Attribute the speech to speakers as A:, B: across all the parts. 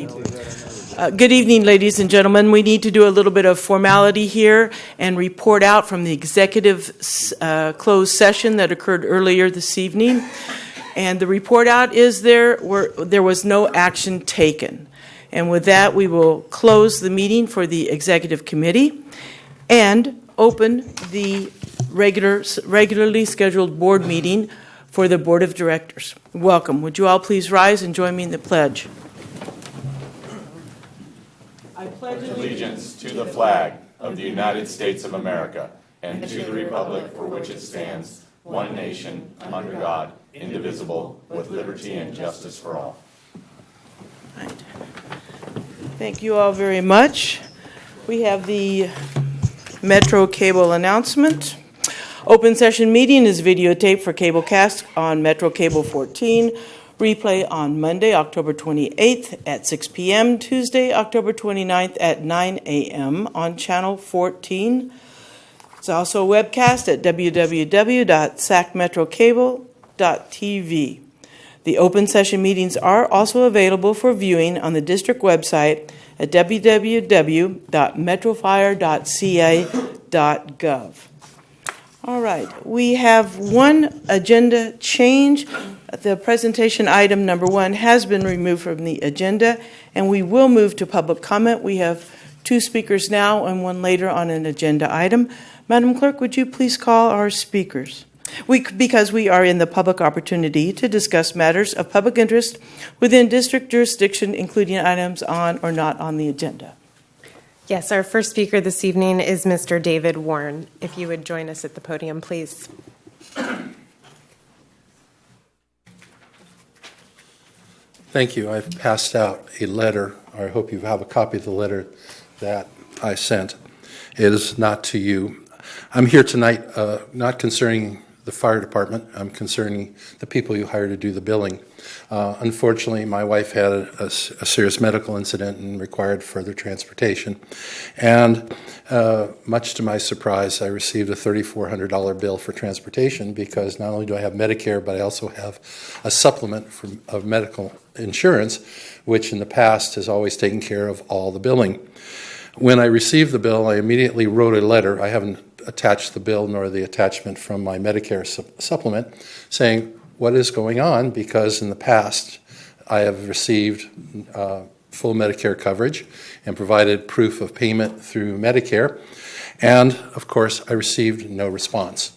A: Good evening, ladies and gentlemen. We need to do a little bit of formality here and report out from the executive closed session that occurred earlier this evening. And the report out is there was no action taken. And with that, we will close the meeting for the executive committee and open the regularly scheduled board meeting for the board of directors. Welcome. Would you all please rise and join me in the pledge?
B: I pledge allegiance to the flag of the United States of America and to the republic for which it stands, one nation, under God, indivisible, with liberty and justice for all.
A: Right. Thank you all very much. We have the Metro Cable announcement. Open session meeting is videotaped for cablecast on Metro Cable 14. Replay on Monday, October 28th at 6 p.m., Tuesday, October 29th at 9 a.m. on Channel 14. It's also webcast at www.sacmetrocable.tv. The open session meetings are also available for viewing on the district website at www.metrofire.ca.gov. All right, we have one agenda change. The presentation item number 1 has been removed from the agenda, and we will move to public comment. We have 2 speakers now and 1 later on an agenda item. Madam Clerk, would you please call our speakers? Because we are in the public opportunity to discuss matters of public interest within district jurisdiction, including items on or not on the agenda.
C: Yes, our first speaker this evening is Mr. David Warren. If you would join us at the podium, please.
D: Thank you. I've passed out a letter, or I hope you have a copy of the letter that I sent. It is not to you. I'm here tonight not concerning the fire department. I'm concerning the people you hire to do the billing. Unfortunately, my wife had a serious medical incident and required further transportation. And much to my surprise, I received a $3,400 bill for transportation because not only do I have Medicare, but I also have a supplement of medical insurance, which in the past has always taken care of all the billing. When I received the bill, I immediately wrote a letter. I haven't attached the bill nor the attachment from my Medicare supplement saying what is going on, because in the past I have received full Medicare coverage and provided proof of payment through Medicare, and of course I received no response.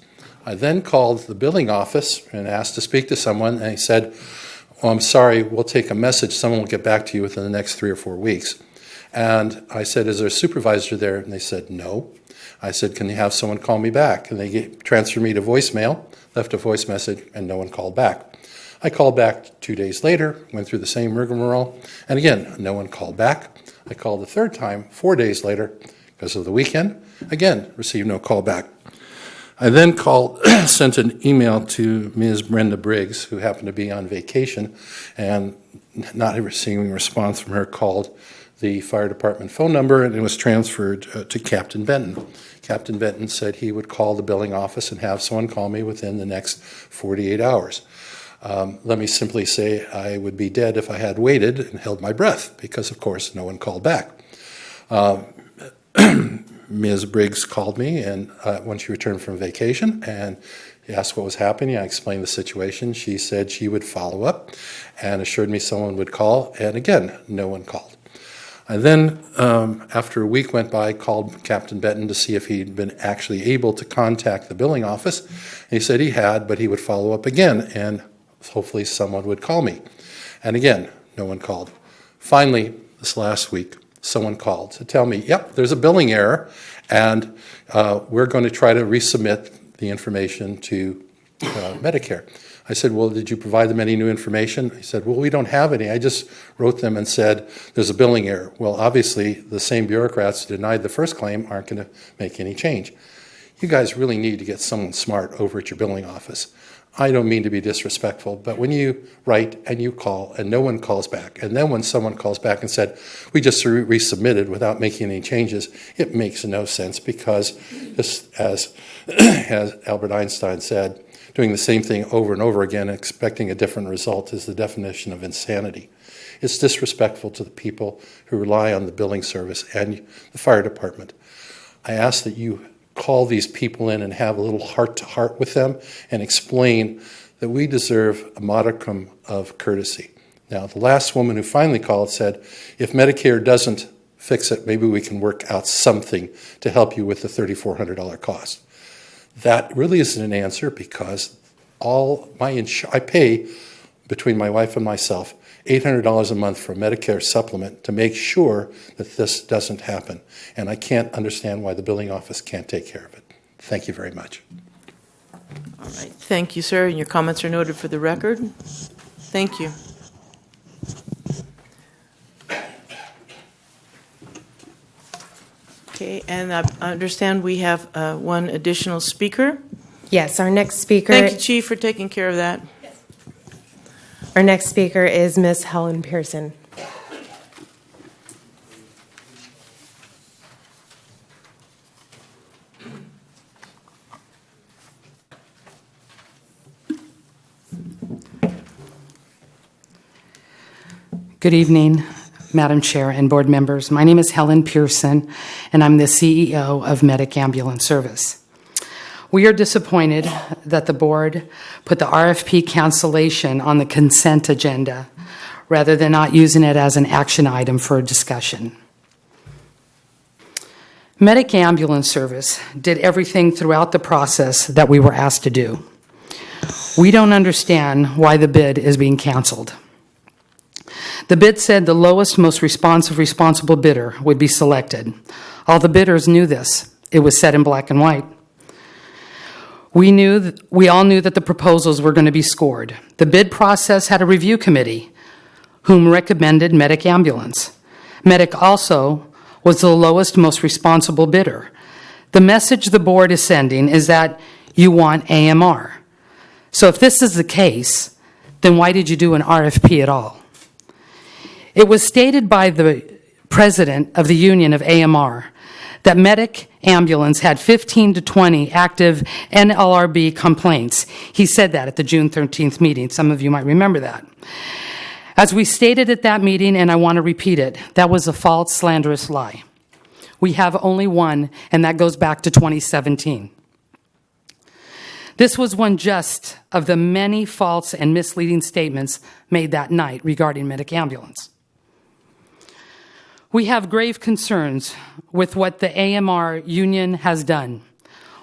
D: I then called the billing office and asked to speak to someone, and he said, "Oh, I'm sorry, we'll take a message. Someone will get back to you within the next 3 or 4 weeks." And I said, "Is there a supervisor there?" And they said, "No." I said, "Can you have someone call me back?" And they transferred me to voicemail, left a voice message, and no one called back. I called back 2 days later, went through the same rigmarole, and again, no one called back. I called the third time 4 days later because of the weekend. Again, received no call back. I then sent an email to Ms. Brenda Briggs, who happened to be on vacation, and not receiving a response from her, called the fire department phone number, and it was transferred to Captain Benton. Captain Benton said he would call the billing office and have someone call me within the next 48 hours. Let me simply say I would be dead if I had waited and held my breath, because of course no one called back. Ms. Briggs called me and when she returned from vacation and asked what was happening. I explained the situation. She said she would follow up and assured me someone would call, and again, no one called. I then, after a week went by, called Captain Benton to see if he'd been actually able to contact the billing office. And he said he had, but he would follow up again, and hopefully someone would call me. And again, no one called. Finally, this last week, someone called to tell me, "Yep, there's a billing error, and we're going to try to resubmit the information to Medicare." I said, "Well, did you provide them any new information?" He said, "Well, we don't have any. I just wrote them and said there's a billing error." Well, obviously, the same bureaucrats who denied the first claim aren't going to make any change. You guys really need to get someone smart over at your billing office. I don't mean to be disrespectful, but when you write and you call and no one calls back, and then when someone calls back and said, "We just resubmitted without making any changes," it makes no sense, because just as Albert Einstein said, doing the same thing over and over again, expecting a different result, is the definition of insanity. It's disrespectful to the people who rely on the billing service and the fire department. I ask that you call these people in and have a little heart-to-heart with them and explain that we deserve a modicum of courtesy. Now, the last woman who finally called said, if Medicare doesn't fix it, maybe we can work out something to help you with the $3,400 cost. That really isn't an answer because I pay, between my wife and myself, $800 a month for a Medicare supplement to make sure that this doesn't happen. And I can't understand why the billing office can't take care of it. Thank you very much.
A: All right. Thank you, sir. And your comments are noted for the record. Thank you. Okay, and I understand we have one additional speaker.
C: Yes, our next speaker.
A: Thank you, Chief, for taking care of that.
C: Our next speaker is Ms. Helen Pearson.
E: Good evening, Madam Chair and board members. My name is Helen Pearson, and I'm the CEO of Medic Ambulance Service. We are disappointed that the board put the RFP cancellation on the consent agenda rather than not using it as an action item for discussion. Medic Ambulance Service did everything throughout the process that we were asked to do. We don't understand why the bid is being canceled. The bid said the lowest, most responsible bidder would be selected. All the bidders knew this. It was said in black and white. We all knew that the proposals were going to be scored. The bid process had a review committee whom recommended Medic Ambulance. Medic also was the lowest, most responsible bidder. The message the board is sending is that you want AMR. So if this is the case, then why did you do an RFP at all? It was stated by the president of the union of AMR that Medic Ambulance had 15 to 20 active NLRB complaints. He said that at the June 13th meeting. Some of you might remember that. As we stated at that meeting, and I want to repeat it, that was a false, slanderous lie. We have only one, and that goes back to 2017. This was one just of the many false and misleading statements made that night regarding Medic Ambulance. We have grave concerns with what the AMR union has done.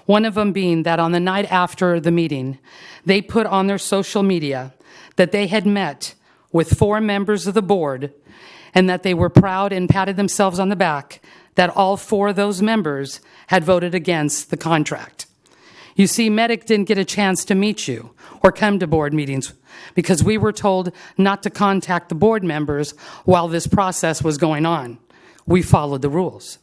E: One of them being that on the night after the meeting, they put on their social media that they had met with 4 members of the board and that they were proud and patted themselves on the back that all 4 of those members had voted against the contract. You see, Medic didn't get a chance to meet you or come to board meetings because we were told not to contact the board members while this process was going on. We followed the rules.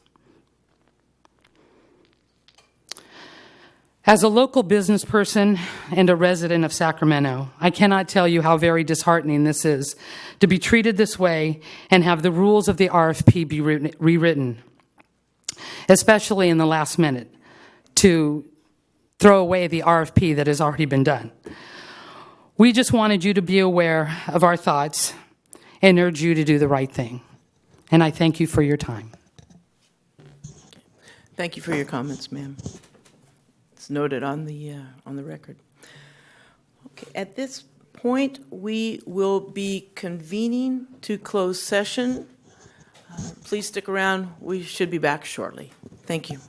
E: As a local business person and a resident of Sacramento, I cannot tell you how very disheartening this is to be treated this way and have the rules of the RFP be rewritten, especially in the last minute, to throw away the RFP that has already been done. We just wanted you to be aware of our thoughts and urge you to do the right thing. And I thank you for your time.
A: Thank you for your comments, ma'am. It's noted on the record. Okay, at this point, we will be convening to close session. Please stick around. We should be back shortly. Thank you.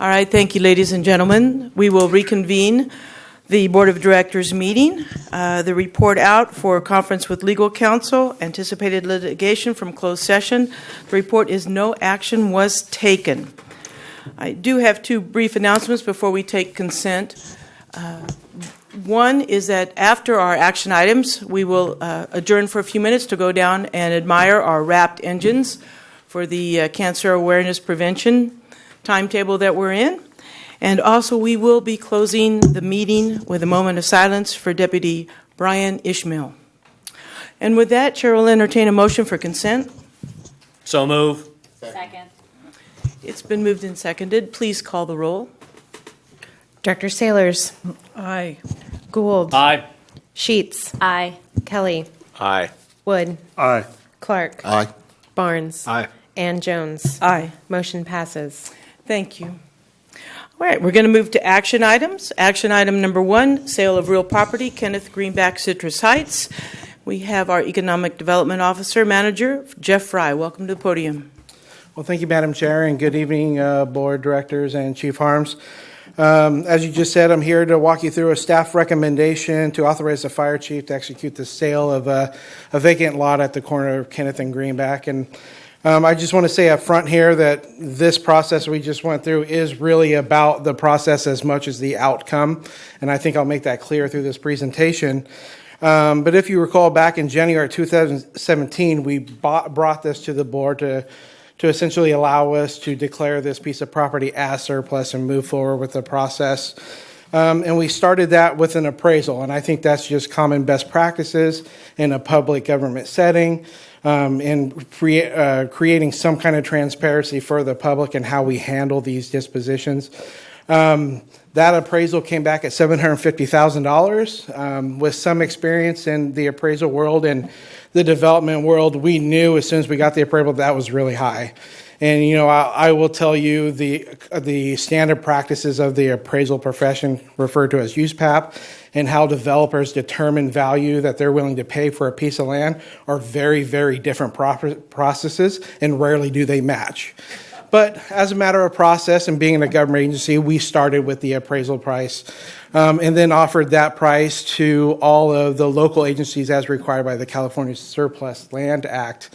A: All right, thank you, ladies and gentlemen. We will reconvene the Board of Directors meeting. The report out for conference with legal counsel, anticipated litigation from closed session. The report is no action was taken. I do have two brief announcements before we take consent. One is that after our action items, we will adjourn for a few minutes to go down and admire our wrapped engines for the cancer awareness prevention timetable that we're in. And also, we will be closing the meeting with a moment of silence for Deputy Brian Ishmael. And with that, Chair will entertain a motion for consent.
F: So move.
G: Second.
A: It's been moved and seconded. Please call the roll.
C: Director Sailors.
A: Aye.
C: Gould.
F: Aye.
C: Sheets.
G: Aye.
C: Kelly.
B: Aye.
C: Wood.
F: Aye.
C: Clark.
B: Aye.
C: Barnes.
F: Aye.
C: And Jones.
A: Aye.
C: Motion passes.
A: Thank you. All right, we're going to move to action items. Action item number 1, sale of real property, Kenneth Greenback, Citrus Heights. We have our Economic Development Officer, Manager, Jeff Fry. Welcome to the podium.
H: Well, thank you, Madam Chair, and good evening, Board Directors and Chief Harms. As you just said, I'm here to walk you through a staff recommendation to authorize the fire chief to execute the sale of a vacant lot at the corner of Kenneth and Greenback. And I just want to say up front here that this process we just went through is really about the process as much as the outcome, and I think I'll make that clear through this presentation. But if you recall, back in January 2017, we brought this to the board to essentially allow us to declare this piece of property as surplus and move forward with the process. And we started that with an appraisal, and I think that's just common best practices in a public government setting, and creating some kind of transparency for the public and how we handle these dispositions. That appraisal came back at $750,000. With some experience in the appraisal world and the development world, we knew as soon as we got the appraisal that was really high. And I will tell you the standard practices of the appraisal profession, referred to as USPAP, and how developers determine value that they're willing to pay for a piece of land are very, very different processes, and rarely do they match. But as a matter of process and being in a government agency, we started with the appraisal price, and then offered that price to all of the local agencies as required by the California Surplus Land Act.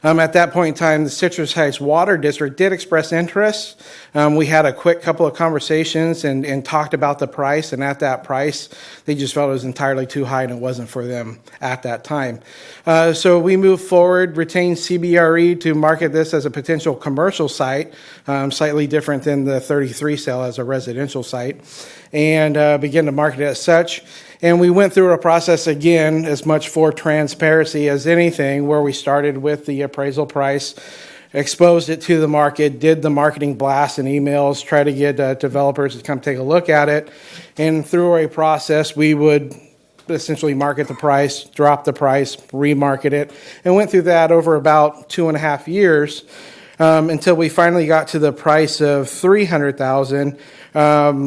H: At that point in time, the Citrus Heights Water District did express interest. We had a quick couple of conversations and talked about the price, and at that price, they just felt it was entirely too high and it wasn't for them at that time. So we moved forward, retained CBRE to market this as a potential commercial site, slightly different than the 33 sale as a residential site, and began to market it as such. And we went through a process, again, as much for transparency as anything, where we started with the appraisal price, exposed it to the market, did the marketing blasts and emails, try to get developers to come take a look at it. And through a process, we would essentially market the price, drop the price, remarket it, and went through that over about 2.5 years until we finally got to the price of $300,000.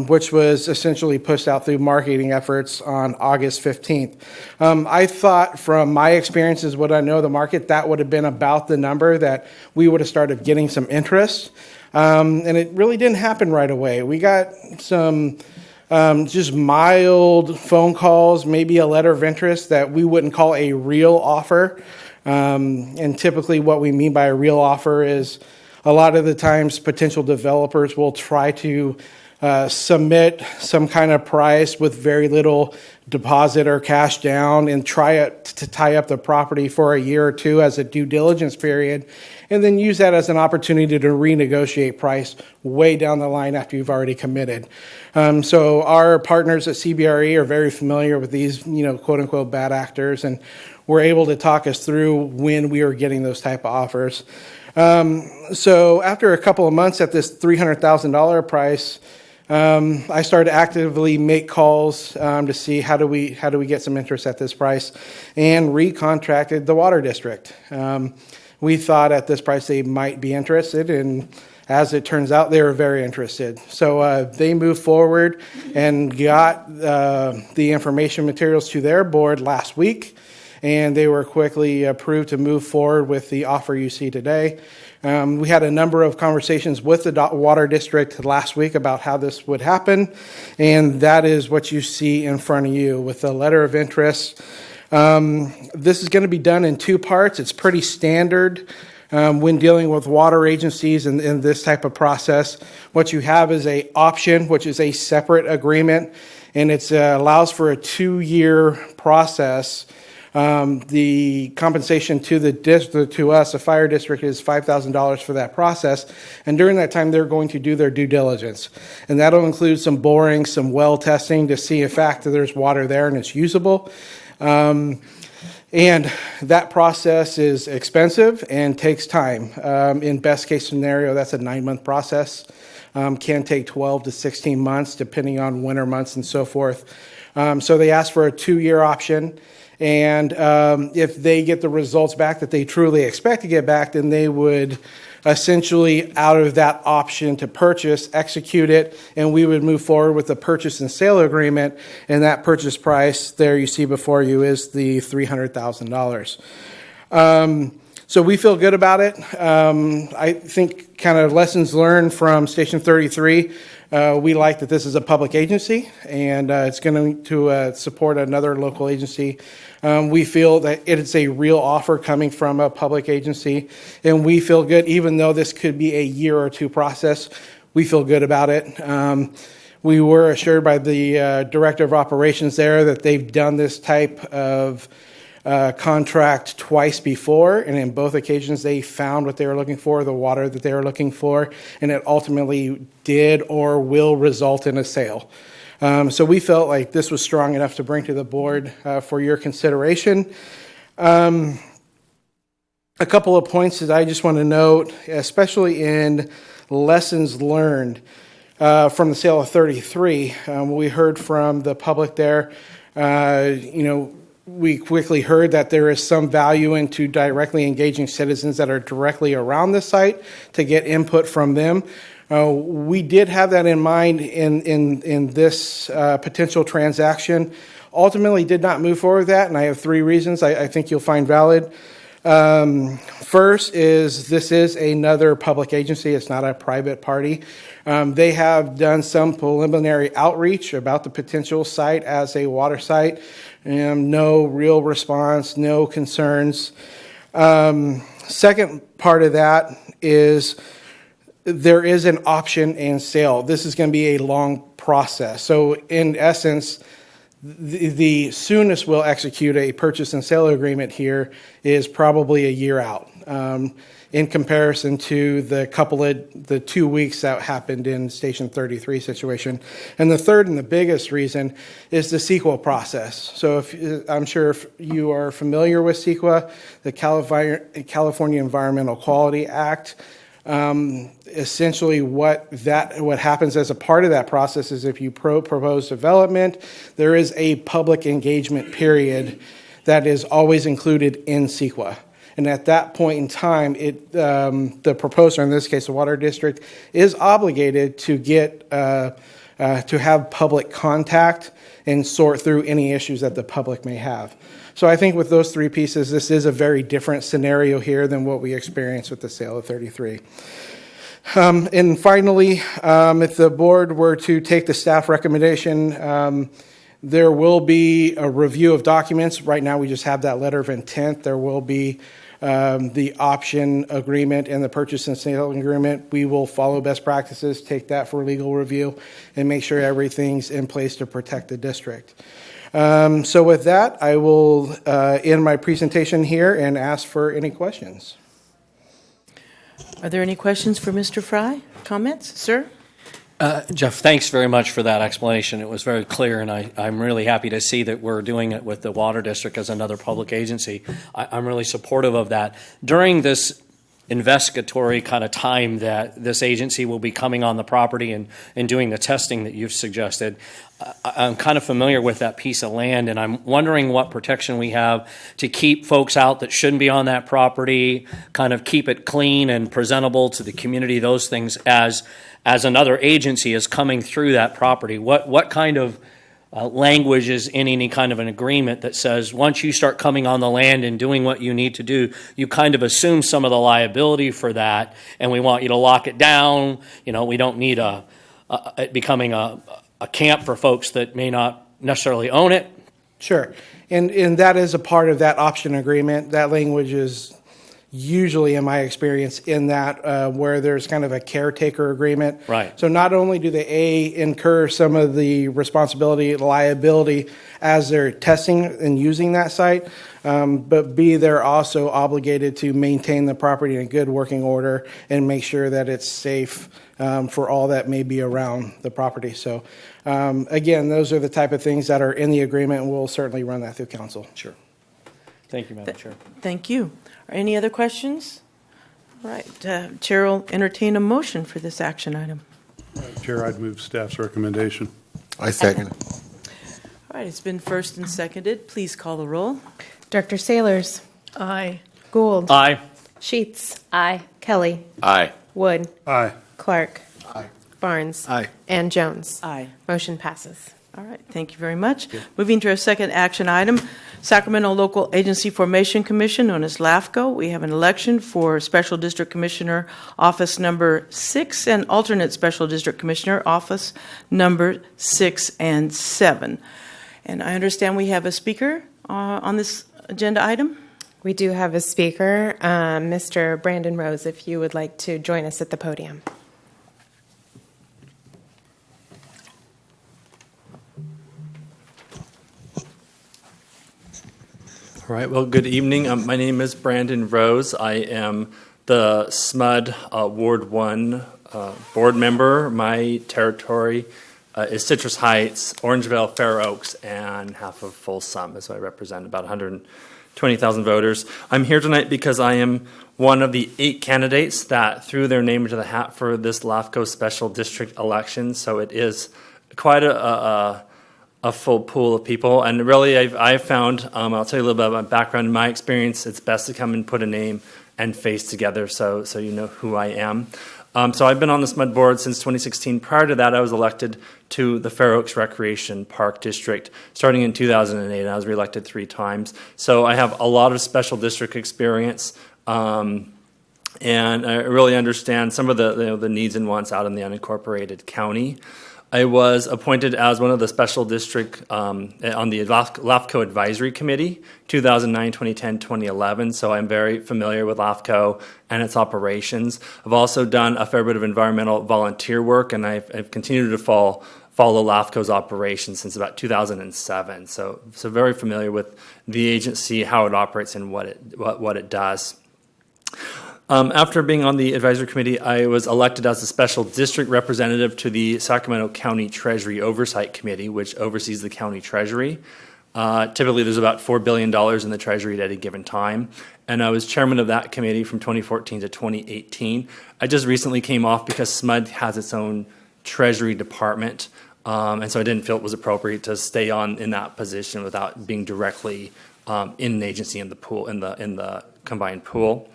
H: Which was essentially pushed out through marketing efforts on August 15th. I thought from my experiences, what I know of the market, that would have been about the number that we would have started getting some interest. And it really didn't happen right away. We got some just mild phone calls, maybe a letter of interest that we wouldn't call a real offer. And typically what we mean by a real offer is a lot of the times potential developers will try to submit some kind of price with very little deposit or cash down and try to tie up the property for a year or two as a due diligence period, and then use that as an opportunity to renegotiate price way down the line after you've already committed. So our partners at CBRE are very familiar with these, quote unquote bad actors, and were able to talk us through when we were getting those type of offers. So after a couple of months at this $300,000 price, I started to actively make calls to see how do we get some interest at this price, and recontracted the water district. We thought at this price they might be interested, and as it turns out, they were very interested. So they moved forward and got the information materials to their board last week, and they were quickly approved to move forward with the offer you see today. We had a number of conversations with the water district last week about how this would happen, and that is what you see in front of you with the letter of interest. This is going to be done in two parts. It's pretty standard when dealing with water agencies in this type of process. What you have is a option, which is a separate agreement, and it allows for a 2-year process. The compensation to us, the fire district, is $5,000 for that process. And during that time, they're going to do their due diligence. And that'll include some boring, some well testing to see in fact that there's water there and it's usable. And that process is expensive and takes time. In best case scenario, that's a 9-month process. Can take 12 to 16 months, depending on winter months and so forth. So they ask for a 2-year option. And if they get the results back that they truly expect to get back, then they would essentially, out of that option to purchase, execute it, and we would move forward with the purchase and sale agreement. And that purchase price there you see before you is the $300,000. So we feel good about it. I think kind of lessons learned from Station 33. We like that this is a public agency, and it's going to support another local agency. We feel that it is a real offer coming from a public agency, and we feel good, even though this could be a year or two process, we feel good about it. We were assured by the director of operations there that they've done this type of contract twice before, and in both occasions they found what they were looking for, the water that they were looking for, and it ultimately did or will result in a sale. So we felt like this was strong enough to bring to the board for your consideration. A couple of points that I just want to note, especially in lessons learned from the sale of 33. We heard from the public there, we quickly heard that there is some value into directly engaging citizens that are directly around the site to get input from them. We did have that in mind in this potential transaction. Ultimately did not move forward with that, and I have 3 reasons I think you'll find valid. First is this is another public agency. It's not a private party. They have done some preliminary outreach about the potential site as a water site. No real response, no concerns. Second part of that is there is an option and sale. This is going to be a long process. So in essence, the soonest we'll execute a purchase and sale agreement here is probably a year out, in comparison to the 2 weeks that happened in Station 33 situation. And the third and the biggest reason is the CEQA process. So I'm sure if you are familiar with CEQA, the California Environmental Quality Act, essentially what happens as a part of that process is if you propose development, there is a public engagement period that is always included in CEQA. And at that point in time, the proposer, in this case the water district, is obligated to get to have public contact and sort through any issues that the public may have. So I think with those 3 pieces, this is a very different scenario here than what we experienced with the sale of 33. And finally, if the board were to take the staff recommendation, there will be a review of documents. Right now, we just have that letter of intent. There will be the option agreement and the purchase and sale agreement. We will follow best practices, take that for legal review, and make sure everything's in place to protect the district. So with that, I will end my presentation here and ask for any questions.
A: Are there any questions for Mr. Fry? Comments, sir?
F: Jeff, thanks very much for that explanation. It was very clear, and I'm really happy to see that we're doing it with the Water District as another public agency. I'm really supportive of that. During this investigatory kind of time that this agency will be coming on the property and doing the testing that you've suggested, I'm kind of familiar with that piece of land, and I'm wondering what protection we have to keep folks out that shouldn't be on that property, kind of keep it clean and presentable to the community, those things, as another agency is coming through that property. What kind of language is in any kind of an agreement that says once you start coming on the land and doing what you need to do, you kind of assume some of the liability for that, and we want you to lock it down. We don't need it becoming a camp for folks that may not necessarily own it.
H: Sure. And that is a part of that option agreement. That language is usually, in my experience, in that where there's kind of a caretaker agreement.
F: Right.
H: So not only do they, incur some of the responsibility, liability as they're testing and using that site, but B, they're also obligated to maintain the property in a good working order and make sure that it's safe for all that may be around the property. So again, those are the type of things that are in the agreement, and we'll certainly run that through council.
F: Sure. Thank you, Madam Chair.
A: Thank you. Are any other questions? All right, Chair will entertain a motion for this action item.
G: Chair, I'd move staff's recommendation.
I: I second.
A: All right, it's been first and seconded. Please call the roll.
C: Director Sailors.
A: Aye.
C: Gould.
F: Aye.
C: Sheets. Aye. Kelly.
B: Aye.
C: Wood.
G: Aye.
C: Clark. Aye. Barnes.
I: Aye.
C: And Jones.
A: Aye.
C: Motion passes.
A: All right, thank you very much. Moving to our second action item, Sacramento Local Agency Formation Commission, known as LAFCO. We have an election for Special District Commissioner, Office Number 6, and alternate Special District Commissioner, Office Number 6 and 7. And I understand we have a speaker on this agenda item.
C: We do have a speaker, Mr. Brandon Rose, if you would like to join us at the podium.
J: All right, well, good evening. My name is Brandon Rose. I am the SMUD Ward 1 board member. My territory is Citrus Heights, Orangevale, Fair Oaks, and half of Folsom. So I represent about 120,000 voters. I'm here tonight because I am one of the 8 candidates that threw their name into the hat for this LAFCO special district election. So it is quite a full pool of people, and really I've found, I'll tell you a little bit about my background and my experience, it's best to come and put a name and face together so you know who I am. So I've been on the SMUD board since 2016. Prior to that, I was elected to the Fair Oaks Recreation Park District starting in 2008. I was reelected 3 times. So I have a lot of special district experience, and I really understand some of the needs and wants out in the unincorporated county. I was appointed as one of the special district on the LAFCO Advisory Committee, 2009, 2010, 2011, so I'm very familiar with LAFCO and its operations. I've also done a fair bit of environmental volunteer work, and I've continued to follow LAFCO's operations since about 2007, so very familiar with the agency, how it operates, and what it does. After being on the advisory committee, I was elected as a special district representative to the Sacramento County Treasury Oversight Committee, which oversees the county treasury. Typically, there's about $4 billion in the treasury at any given time. And I was chairman of that committee from 2014 to 2018. I just recently came off because SMUD has its own treasury department. And so I didn't feel it was appropriate to stay on in that position without being directly in an agency in the pool, in the combined pool.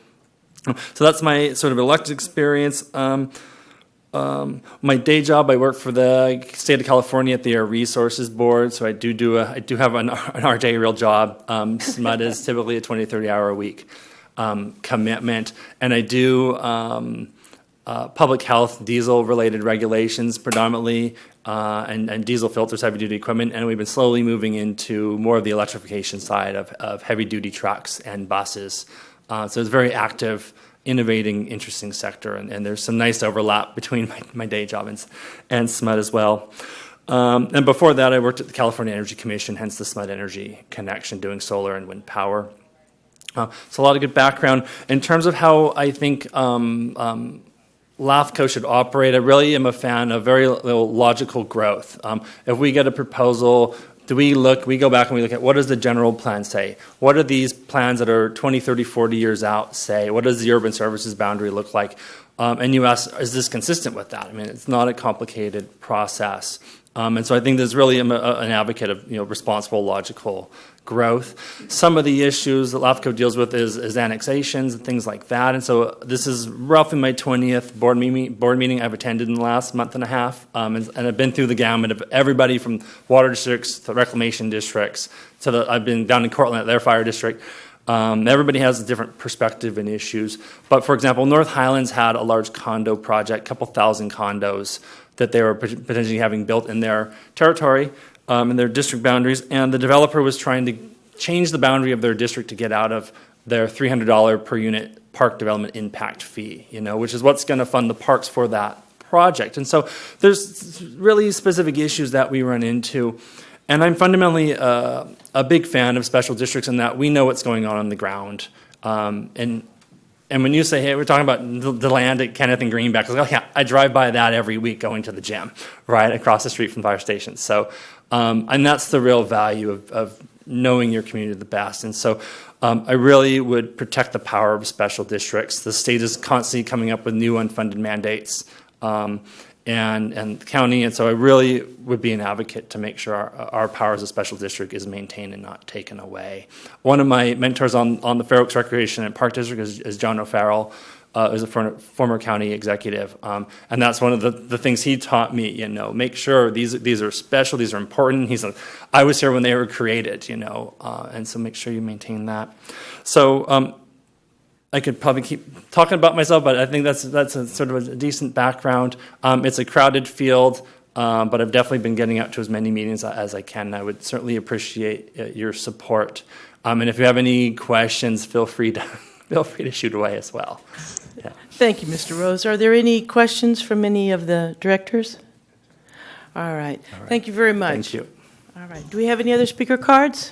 J: So that's my sort of elected experience. My day job, I work for the state of California at the Air Resources Board, so I do have an RJ real job. SMUD is typically a 20 to 30 hour a week commitment, and I do public health diesel related regulations predominantly, and diesel filters, heavy duty equipment, and we've been slowly moving into more of the electrification side of heavy duty trucks and buses. So it's a very active, innovating, interesting sector, and there's some nice overlap between my day job and SMUD as well. And before that, I worked at the California Energy Commission, hence the SMUD Energy connection, doing solar and wind power. So a lot of good background. In terms of how I think LAFCO should operate, I really am a fan of very logical growth. If we get a proposal, we go back and we look at what does the general plan say? What do these plans that are 20, 30, 40 years out say? What does the urban services boundary look like? And you ask, is this consistent with that? I mean, it's not a complicated process. And so I think there's really an advocate of responsible, logical growth. Some of the issues that LAFCO deals with is annexations and things like that. And so this is roughly my 20th board meeting I've attended in the last month and a half. And I've been through the gamut of everybody from water districts to reclamation districts. I've been down in Cortland at their fire district. Everybody has a different perspective and issues. But for example, North Highlands had a large condo project, a couple thousand condos that they were potentially having built in their territory, in their district boundaries, and the developer was trying to change the boundary of their district to get out of their $300 per unit park development impact fee, which is what's going to fund the parks for that project. And so there's really specific issues that we run into. And I'm fundamentally a big fan of special districts in that we know what's going on the ground. And when you say, hey, we're talking about the land at Kenneth and Greenback, I drive by that every week going to the gym, right, across the street from fire stations. So, and that's the real value of knowing your community the best. And so I really would protect the power of special districts. The state is constantly coming up with new unfunded mandates. And the county, and so I really would be an advocate to make sure our power as a special district is maintained and not taken away. One of my mentors on the Fair Oaks Recreation and Park District is John O'Farrell, who's a former county executive, and that's one of the things he taught me. Make sure these are special, these are important. He's like, I was here when they were created, and so make sure you maintain that. So. I could probably keep talking about myself, but I think that's a sort of a decent background. It's a crowded field, but I've definitely been getting out to as many meetings as I can. I would certainly appreciate your support. And if you have any questions, feel free to shoot away as well. Yeah.
A: Thank you, Mr. Rose. Are there any questions from any of the directors? All right. Thank you very much.
J: Thank you.
A: All right. Do we have any other speaker cards?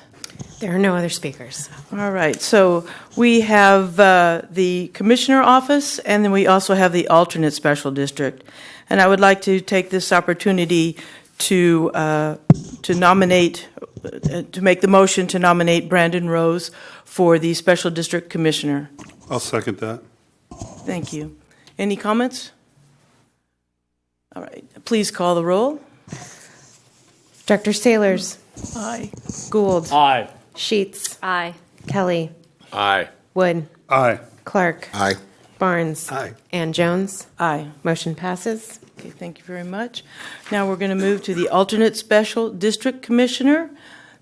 C: There are no other speakers.
A: All right, so we have the commissioner office, and then we also have the alternate special district. And I would like to take this opportunity to nominate, to make the motion to nominate Brandon Rose for the special district commissioner.
G: I'll second that.
A: Thank you. Any comments? All right, please call the roll.
C: Dr. Sailors.
A: Aye.
C: Gould.
F: Aye.
C: Sheets.
I: Aye.
C: Kelly.
B: Aye.
C: Wood.
G: Aye.
C: Clark.
B: Aye.
C: Barnes.
G: Aye.
C: And Jones.
A: Aye.
C: Motion passes.
A: Okay, thank you very much. Now we're going to move to the alternate special district commissioner.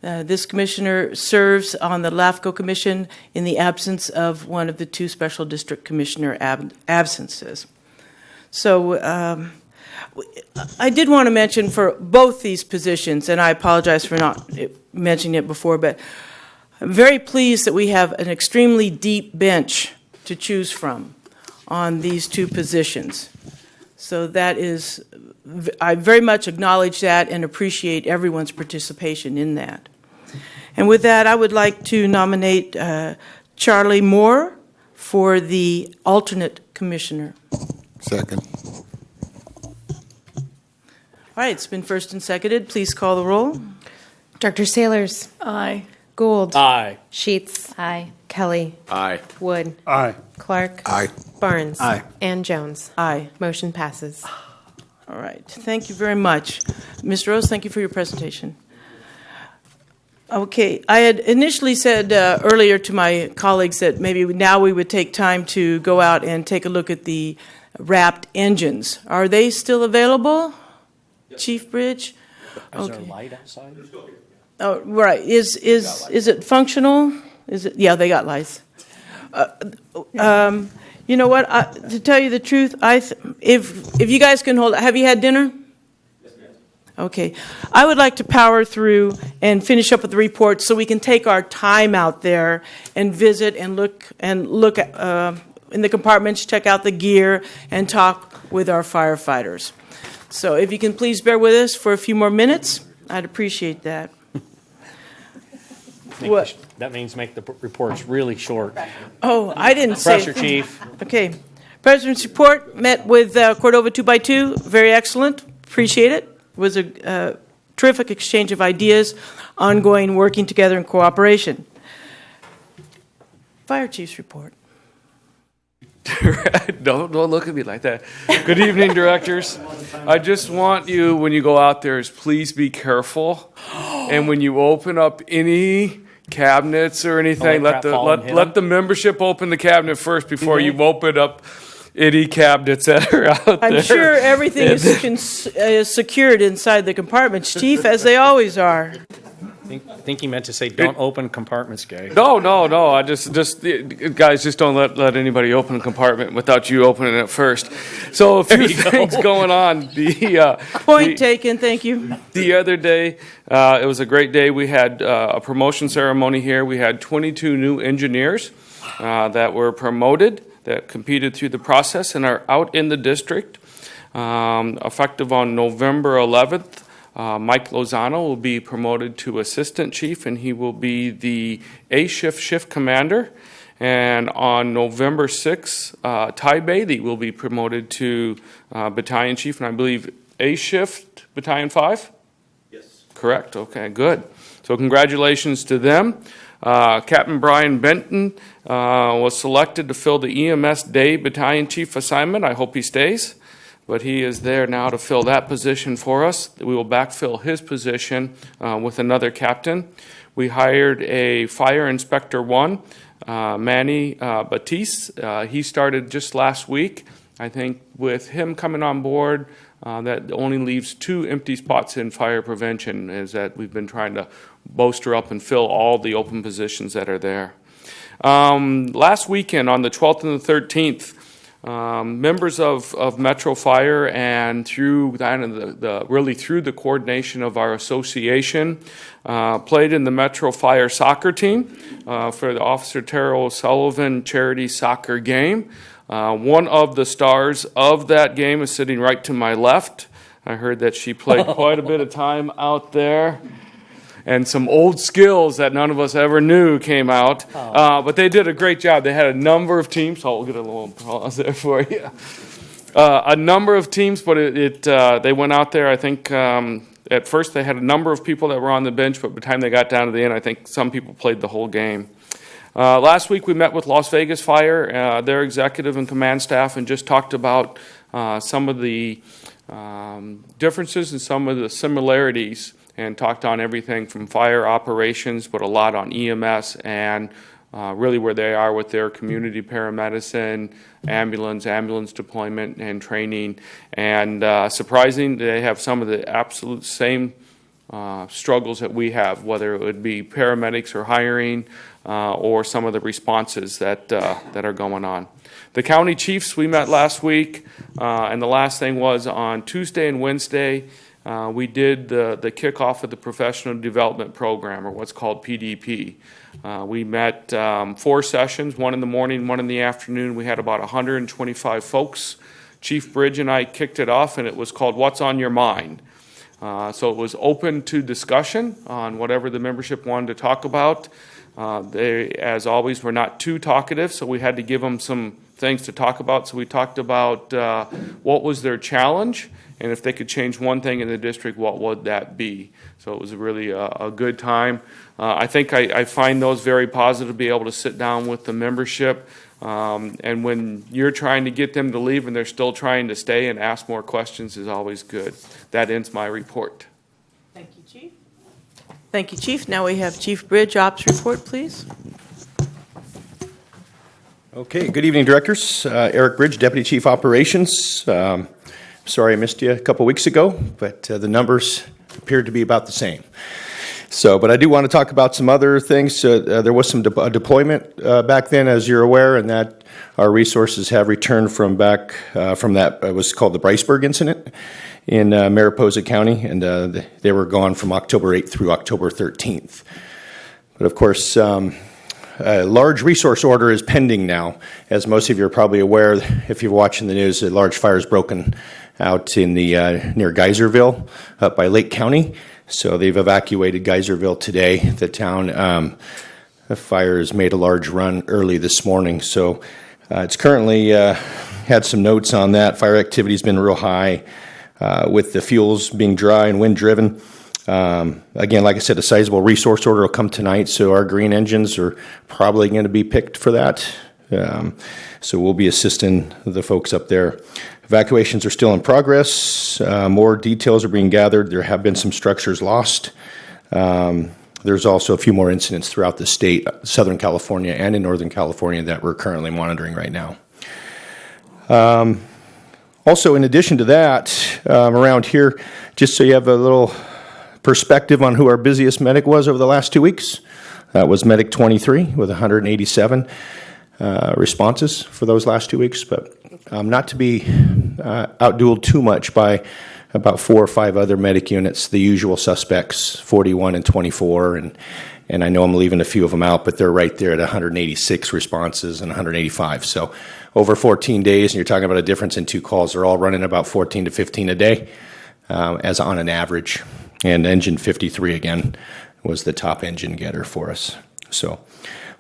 A: This commissioner serves on the LAFCO commission in the absence of one of the two special district commissioner absences. So I did want to mention for both these positions, and I apologize for not mentioning it before, but I'm very pleased that we have an extremely deep bench to choose from on these two positions. So that is, I very much acknowledge that and appreciate everyone's participation in that. And with that, I would like to nominate Charlie Moore for the alternate commissioner.
B: Second.
A: All right, it's been first and seconded. Please call the roll.
C: Dr. Sailors.
I: Aye.
C: Gould.
F: Aye.
C: Sheets.
I: Aye.
C: Kelly.
B: Aye.
C: Wood.
G: Aye.
C: Clark.
B: Aye.
C: Barnes.
G: Aye.
C: And Jones.
A: Aye.
C: Motion passes.
A: All right, thank you very much. Ms. Rose, thank you for your presentation. Okay, I had initially said earlier to my colleagues that maybe now we would take time to go out and take a look at the wrapped engines. Are they still available? Yep. Chief Bridge?
F: Is there a light outside?
A: Oh, right. Is it functional? Is it? Yeah, they got lights. You know what? To tell you the truth, if you guys can hold, have you had dinner? Yes, ma'am. Okay. I would like to power through and finish up with the report so we can take our time out there and visit and look at, in the compartments, check out the gear, and talk with our firefighters. So if you can please bear with us for a few more minutes, I'd appreciate that. What?
F: That means make the reports really short.
A: Oh, I didn't say.
F: Pressure, Chief.
A: Okay. President's report, met with Cordova 2x2. Very excellent. Appreciate it. It was a terrific exchange of ideas, ongoing working together in cooperation. Fire Chief's report.
K: Don't look at me like that. Good evening, directors. I just want you, when you go out there, is please be careful. And when you open up any cabinets or anything.
F: Let crap fall and hit 'em?
K: Let the membership open the cabinet first before you open up any cabinets that are out there.
A: I'm sure everything is secured inside the compartments, Chief, as they always are.
F: I think he meant to say, don't open compartments, Gay.
K: No. I just guys, just don't let anybody open a compartment without you opening it first. So a few things going on.
A: Point taken, thank you.
K: The other day, it was a great day. We had a promotion ceremony here. We had 22 new engineers that were promoted, that competed through the process and are out in the district. Effective on November 11th, Mike Lozano will be promoted to assistant chief, and he will be the A shift commander. And on November 6th, Ty Bailey will be promoted to battalion chief, and I believe A shift, battalion 5? Yes. Correct, okay, good. So congratulations to them. Captain Brian Benton was selected to fill the EMS Day battalion chief assignment. I hope he stays. But he is there now to fill that position for us. We will backfill his position with another captain. We hired a fire inspector 1, Manny Batiste. He started just last week. I think with him coming on board, that only leaves 2 empty spots in fire prevention, is that we've been trying to bolster up and fill all the open positions that are there. Last weekend on the 12th and the 13th, members of MetroFire and through through the coordination of our association, played in the MetroFire soccer team for the Officer Terrell Sullivan charity soccer game. One of the stars of that game is sitting right to my left. I heard that she played quite a bit of time out there. And some old skills that none of us ever knew came out. But they did a great job. They had a number of teams. So I'll get a little applause there for you. A number of teams, but they went out there. I think at first they had a number of people that were on the bench, but by the time they got down to the end, I think some people played the whole game. Last week we met with Las Vegas Fire, their executive and command staff, and just talked about some of the differences and some of the similarities, and talked on everything from fire operations, but a lot on EMS and really where they are with their community paramedicine, ambulance deployment and training. And surprising, they have some of the absolute same struggles that we have, whether it would be paramedics or hiring or some of the responses that are going on. The county chiefs, we met last week, and the last thing was on Tuesday and Wednesday, we did the kickoff of the professional development program, or what's called PDP. We met 4 sessions, 1 in the morning, 1 in the afternoon. We had about 125 folks. Chief Bridge and I kicked it off, and it was called What's on Your Mind? So it was open to discussion on whatever the membership wanted to talk about. They, as always, were not too talkative, so we had to give them some things to talk about. So we talked about what was their challenge, and if they could change one thing in the district, what would that be? So it was really a good time. I think I find those very positive, to be able to sit down with the membership. And when you're trying to get them to leave and they're still trying to stay and ask more questions is always good. That ends my report.
A: Thank you, Chief. Thank you, Chief. Now we have Chief Bridge Ops report, please.
I: Okay, good evening, directors. Eric Bridge, Deputy Chief Operations. Sorry I missed you a couple weeks ago, but the numbers appeared to be about the same. But I do want to talk about some other things. There was some deployment back then, as you're aware, and that our resources have returned from back from that. It was called the Bryceburg incident in Mariposa County, and they were gone from October 8th through October 13th. But of course, a large resource order is pending now. As most of you are probably aware, if you're watching the news, a large fire has broken out in the near Geyserville up by Lake County. So they've evacuated Geyserville today. The town, the fire has made a large run early this morning. So it's currently had some notes on that. Fire activity has been real high with the fuels being dry and wind driven. Again, like I said, a sizable resource order will come tonight. So our green engines are probably going to be picked for that. So we'll be assisting the folks up there. Evacuations are still in progress. More details are being gathered. There have been some structures lost. there's also a few more incidents throughout the state, Southern California and in Northern California, that we're currently monitoring right now. Also, in addition to that, around here, just so you have a little perspective on who our busiest medic was over the last 2 weeks, that was Medic 23 with 187 responses for those last 2 weeks, but not to be outdueled too much by about 4 or 5 other medic units, the usual suspects, 41 and 24, and I know I'm leaving a few of them out, but they're right there at 186 responses and 185. So over 14 days, and you're talking about a difference in 2 calls, they're all running about 14 to 15 a day as on an average. And engine 53, again, was the top engine getter for us. So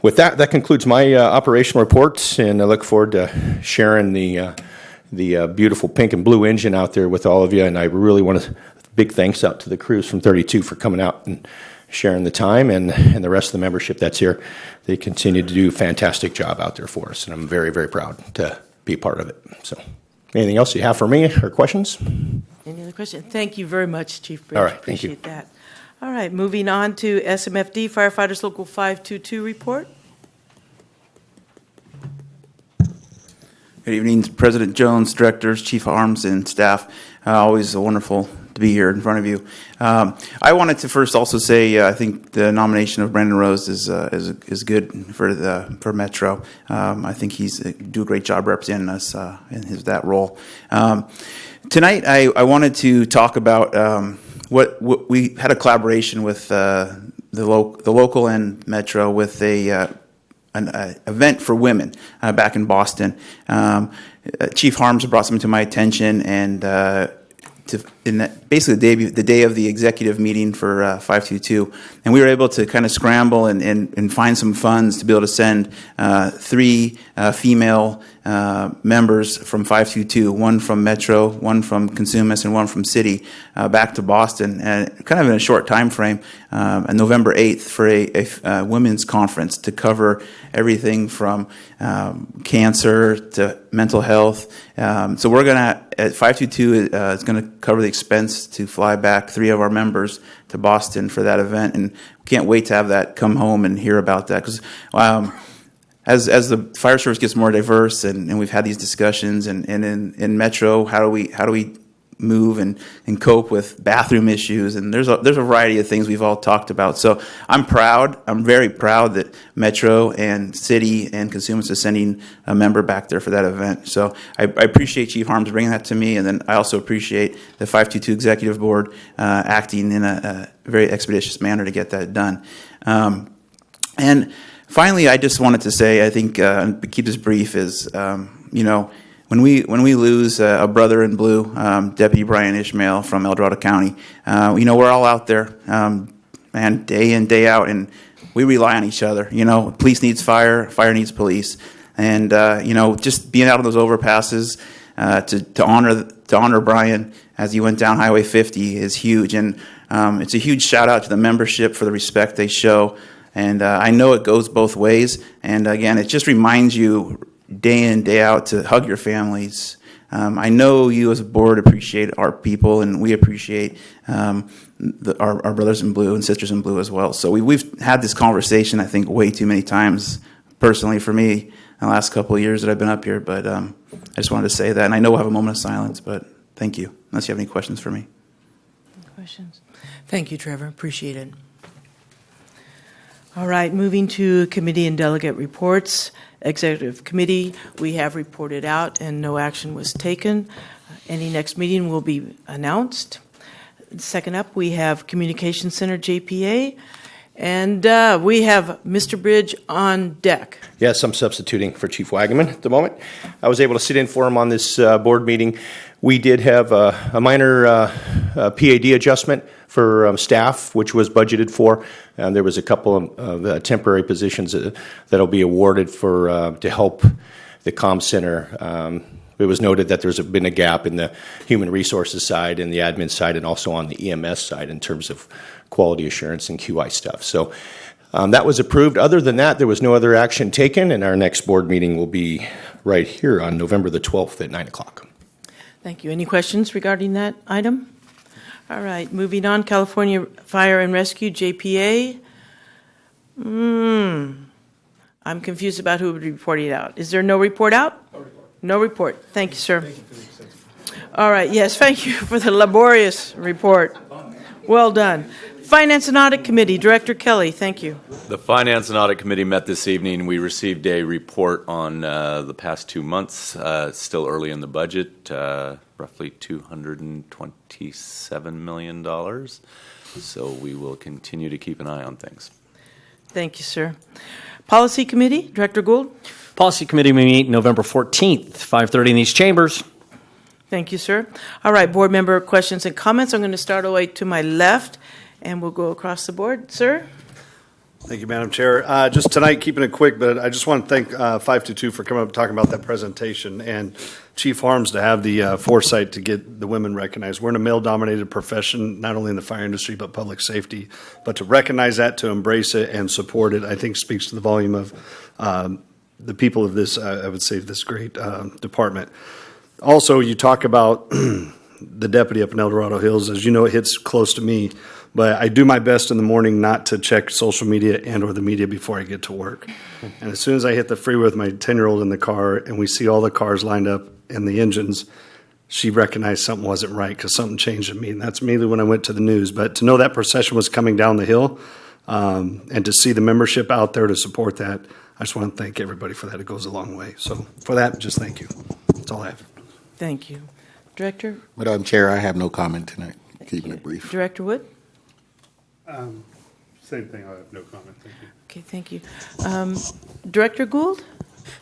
I: with that, that concludes my operational reports, and I look forward to sharing the beautiful pink and blue engine out there with all of you. And I really want to big thanks out to the crews from 32 for coming out and sharing the time, and the rest of the membership that's here. They continue to do a fantastic job out there for us, and I'm very, very proud to be a part of it. So anything else you have for me or questions?
A: Any other questions? Thank you very much, Chief Bridge.
I: All right, thank you.
A: Appreciate that. All right, moving on to SMFD Firefighters Local 522 report.
L: Good evening, President Jones, directors, Chief of Arms, and staff. Always wonderful to be here in front of you. I wanted to first also say I think the nomination of Brandon Rose is good for Metro. I think he's do a great job representing us in that role. Tonight, I wanted to talk about what we had a collaboration with the local and Metro with an event for women back in Boston. Chief Harms brought something to my attention, and basically the day of the executive meeting for 522, and we were able to kind of scramble and find some funds to be able to send 3 female members from 522, one from Metro, one from Consumus, and one from City, back to Boston, and kind of in a short time frame, on November 8th for a women's conference to cover everything from cancer to mental health. So we're going to, at 522, is going to cover the expense to fly back 3 of our members to Boston for that event, and can't wait to have that come home and hear about that, because as the fire service gets more diverse, and we've had these discussions, and in Metro, how do we move and cope with bathroom issues, and there's a variety of things we've all talked about. So I'm very proud that Metro and City and Consumers is sending a member back there for that event. So I appreciate Chief Harms bringing that to me, and then I also appreciate the 522 Executive Board acting in a very expeditious manner to get that done. And finally, I just wanted to say, I think, keep this brief, is, when we lose a brother in blue, Deputy Brian Ishmael from El Dorado County, we're all out there, and day in, day out, and we rely on each other. Police needs fire, fire needs police, and just being out on those overpasses to honor Brian as he went down Highway 50 is huge, and it's a huge shout out to the membership for the respect they show. And I know it goes both ways, and again, it just reminds you day in, day out to hug your families. I know you as a board appreciate our people, and we appreciate our brothers in blue and sisters in blue as well. So we've had this conversation, I think, way too many times, personally for me, in the last couple of years that I've been up here. But I just wanted to say that, and I know we'll have a moment of silence, but thank you, unless you have any questions for me.
A: Questions? Thank you, Trevor. Appreciate it. All right, moving to committee and delegate reports. Executive Committee, we have reported out and no action was taken. Any next meeting will be announced. Second up, we have Communication Center, JPA, and we have Mr. Bridge on deck.
I: Yes, I'm substituting for Chief Wagaman at the moment. I was able to sit in for him on this board meeting. We did have a minor PAD adjustment for staff, which was budgeted for. There was a couple of temporary positions that'll be awarded for to help the comm center. It was noted that there's been a gap in the human resources side and the admin side, and also on the EMS side in terms of quality assurance and QI stuff. So that was approved. Other than that, there was no other action taken, and our next board meeting will be right here on November the 12th at 9 o'clock.
A: Thank you. Any questions regarding that item? All right, moving on, California Fire and Rescue, JPA. I'm confused about who would be reporting out. Is there no report out? No report. Thank you, sir. All right, yes, thank you for the laborious report. Well done. Finance and Audit Committee, Director Kelly, thank you.
B: The Finance and Audit Committee met this evening. We received a report on the past 2 months. It's still early in the budget, roughly $227 million. So we will continue to keep an eye on things.
A: Thank you, sir. Policy Committee, Director Gould.
F: Policy Committee may meet November 14th, 5:30 in these chambers.
A: Thank you, sir. All right, board member questions and comments. I'm going to start away to my left, and we'll go across the board. Sir?
M: Thank you, Madam Chair. Just tonight, keeping it quick, but I just want to thank 522 for coming up and talking about that presentation, and Chief Harms to have the foresight to get the women recognized. We're in a male-dominated profession, not only in the fire industry, but public safety. But to recognize that, to embrace it and support it, I think speaks to the volume of the people of this, I would say, this great department. Also, you talk about the deputy up in El Dorado Hills. As you know, it hits close to me. But I do my best in the morning not to check social media and or the media before I get to work. And as soon as I hit the freeway with my 10-year-old in the car and we see all the cars lined up and the engines, she recognized something wasn't right because something changed in me. And that's immediately when I went to the news. But to know that procession was coming down the hill and to see the membership out there to support that, I just want to thank everybody for that. It goes a long way. So for that, just thank you. That's all I have.
A: Thank you. Director?
N: Madam Chair, I have no comment tonight. Keeping it brief.
A: Director Wood?
G: Same thing, I have no comment, thank you.
A: Okay, thank you. Director Gould?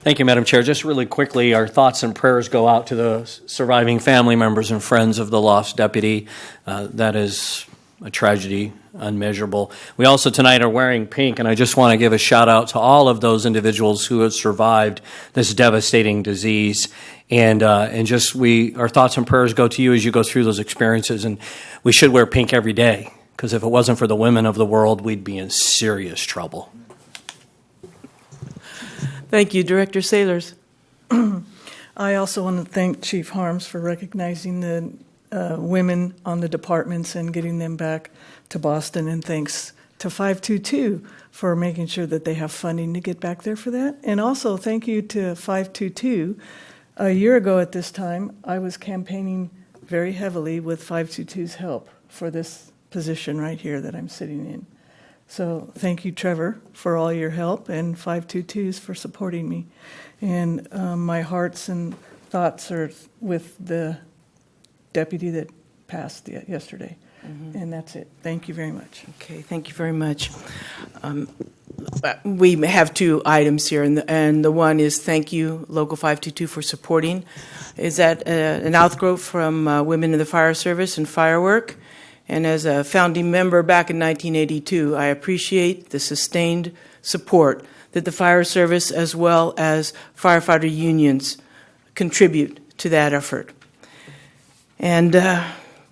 F: Thank you, Madam Chair. Just really quickly, our thoughts and prayers go out to the surviving family members and friends of the lost deputy. That is a tragedy, unmeasurable. We also tonight are wearing pink, and I just want to give a shout out to all of those individuals who have survived this devastating disease. And our thoughts and prayers go to you as you go through those experiences. And we should wear pink every day, because if it wasn't for the women of the world, we'd be in serious trouble.
A: Thank you. Director Sailors?
O: I also want to thank Chief Harms for recognizing the women on the departments and getting them back to Boston, and thanks to 522 for making sure that they have funding to get back there for that. And also thank you to 522. A year ago at this time, I was campaigning very heavily with 522's help for this position right here that I'm sitting in. So thank you, Trevor, for all your help, and 522's for supporting me. And my hearts and thoughts are with the deputy that passed yesterday. Mm-hmm. And that's it. Thank you very much.
A: Okay, thank you very much. We have two items here, and the one is thank you, Local 522, for supporting. Is that an outgrowth from Women in the Fire Service and Firework? And as a founding member back in 1982, I appreciate the sustained support that the fire service as well as firefighter unions contribute to that effort. And,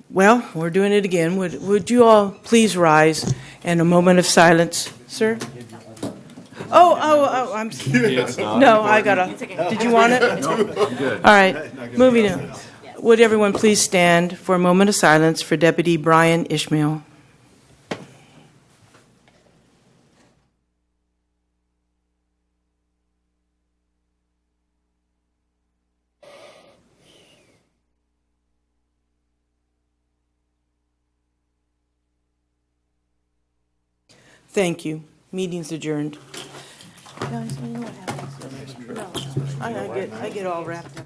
A: well, we're doing it again. Would you all please rise in a moment of silence, sir? Oh, I'm no, I gotta. Did you want it? All right, moving on. Would everyone please stand for a moment of silence for Deputy Brian Ishmael? Thank you. Meeting's adjourned. Guys, you know what happens? I get all wrapped up.